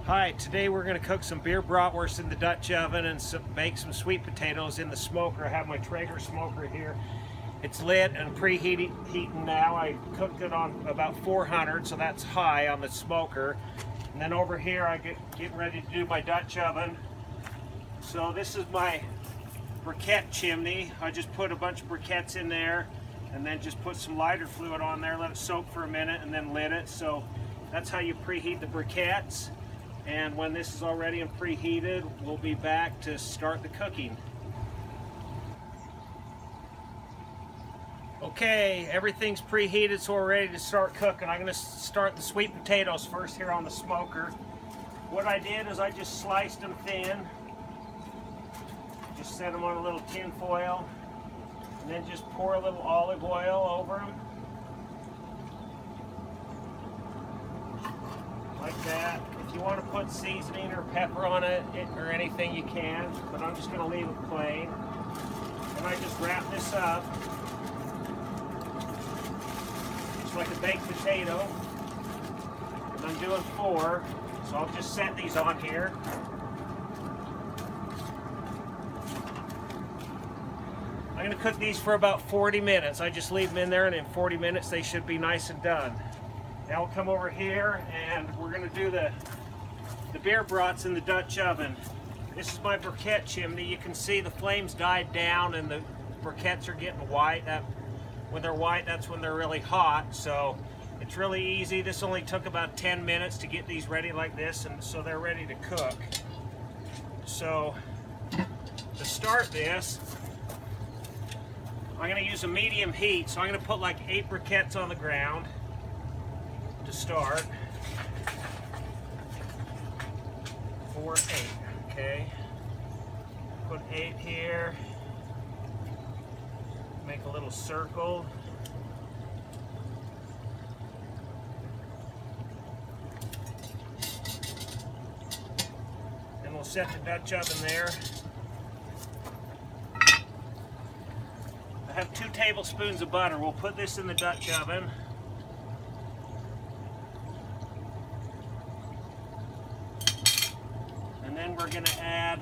Hi, today we're going to cook some beer bratwurst in the Dutch oven and make some sweet potatoes in the smoker. I have my Traeger smoker here. It's lit and preheating now. I cooked it on about 400, so that's high on the smoker. And then over here I get ready to do my Dutch oven. So this is my briquette chimney. I just put a bunch of briquettes in there and then just put some lighter fluid on there, let it soak for a minute, and then lit it. So that's how you preheat the briquettes. And when this is all ready and preheated, we'll be back to start the cooking. Okay, everything's preheated, so we're ready to start cooking. I'm going to start the sweet potatoes first here on the smoker. What I did is I just sliced them thin. Just set them on a little tin foil. And then just pour a little olive oil over them. Like that. If you want to put seasoning or pepper on it or anything, you can, but I'm just going to leave it plain. And I just wrap this up just like a baked potato. And I'm doing 4, so I'll just set these on here. I'm going to cook these for about 40 minutes. I just leave them in there, and in 40 minutes they should be nice and done. Now we'll come over here and we're going to do the beer brats in the Dutch oven. This is my briquette chimney. You can see the flames died down and the briquettes are getting white. When they're white, that's when they're really hot. So it's really easy. This only took about 10 minutes to get these ready like this, and so they're ready to cook. So to start this, I'm going to use a medium heat. So I'm going to put like 8 briquettes on the ground to start. 4, 8, okay. Put 8 here. Make a little circle. Then we'll set the Dutch oven there. I have 2 tablespoons of butter. We'll put this in the Dutch oven. And then we're going to add,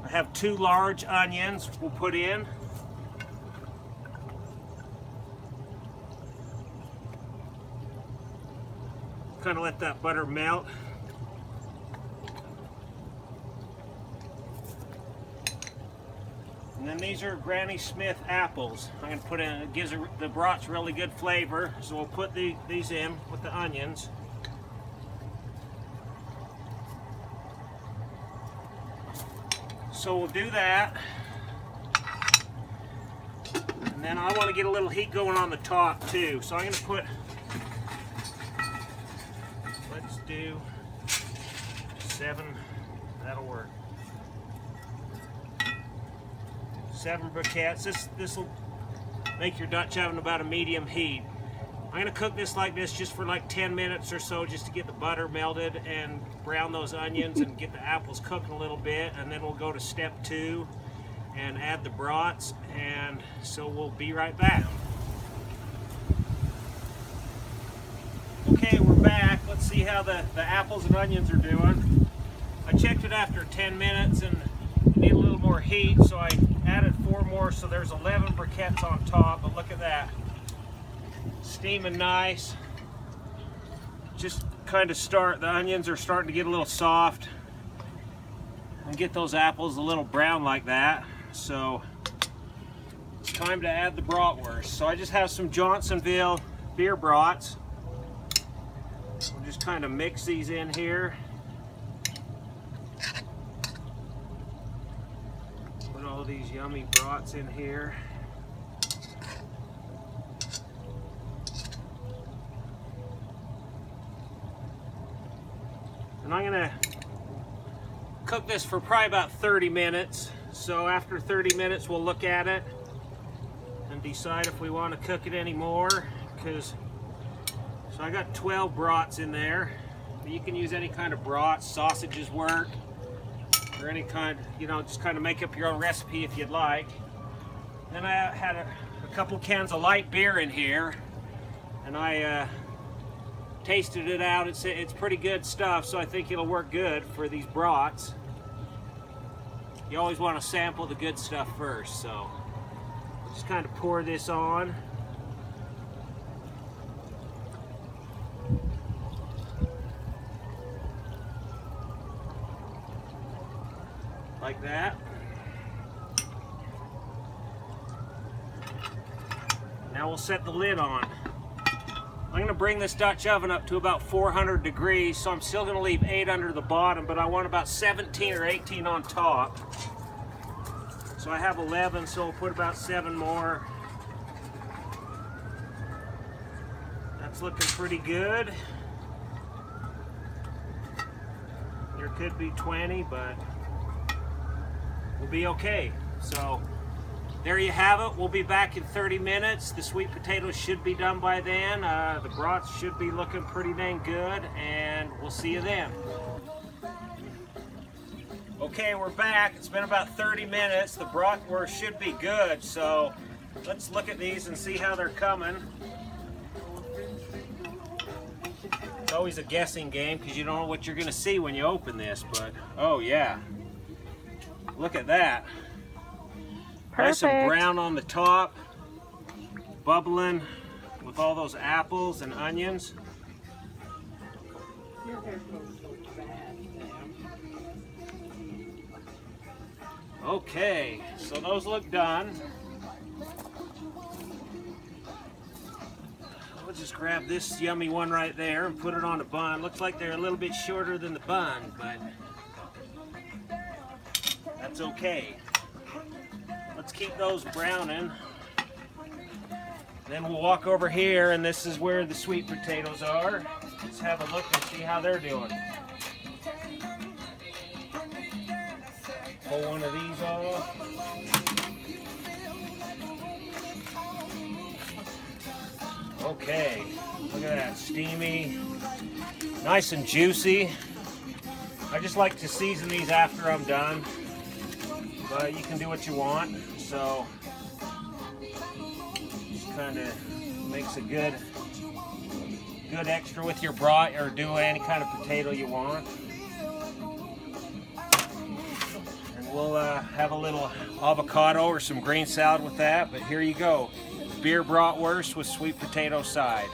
I have 2 large onions we'll put in. Kind of let that butter melt. And then these are Granny Smith apples. I'm going to put in, it gives the brats really good flavor, so we'll put these in with the onions. So we'll do that, and then I want to get a little heat going on the top too. So I'm going to put, let's do 7, that'll work. 7 briquettes. This will make your Dutch oven about a medium heat. I'm going to cook this like this just for like 10 minutes or so, just to get the butter melted and brown those onions and get the apples cooking a little bit, and then we'll go to step 2 and add the brats, and so we'll be right back. Okay, we're back. Let's see how the apples and onions are doing. I checked it after 10 minutes and it needed a little more heat, so I added 4 more, so there's 11 briquettes on top, but look at that. Steaming nice. Just kind of the onions are starting to get a little soft and get those apples a little brown like that. So it's time to add the bratwurst. So I just have some Johnsonville beer brats. We'll just kind of mix these in here. Put all these yummy brats in here. And I'm going to cook this for probably about 30 minutes. So after 30 minutes, we'll look at it and decide if we want to cook it anymore. So I got 12 brats in there. You can use any kind of brats, sausages work, or any kind, just kind of make up your own recipe if you'd like. Then I had a couple cans of light beer in here, and I tasted it out. It's pretty good stuff, so I think it'll work good for these brats. You always want to sample the good stuff first, so just kind of pour this on. Like that. Now we'll set the lid on. I'm going to bring this Dutch oven up to about 400 degrees, so I'm still going to leave 8 under the bottom, but I want about 17 or 18 on top. So I have 11, so we'll put about 7 more. That's looking pretty good. There could be 20, but we'll be okay. So there you have it. We'll be back in 30 minutes. The sweet potatoes should be done by then. The brats should be looking pretty dang good, and we'll see you then. Okay, we're back. It's been about 30 minutes. The bratwurst should be good, so let's look at these and see how they're coming. It's always a guessing game because you don't know what you're going to see when you open this, but oh yeah. Look at that. Nice and brown on the top, bubbling with all those apples and onions. Okay, so those look done. We'll just grab this yummy one right there and put it on a bun. Looks like they're a little bit shorter than the bun, but that's okay. Let's keep those browning. Then we'll walk over here, and this is where the sweet potatoes are. Let's have a look and see how they're doing. Pull one of these off. Okay, look at that, steamy, nice and juicy. I just like to season these after I'm done, but you can do what you want. So just kind of makes a good extra with your brat, or do any kind of potato you want. And we'll have a little avocado or some green salad with that. But here you go, beer bratwurst with sweet potato side.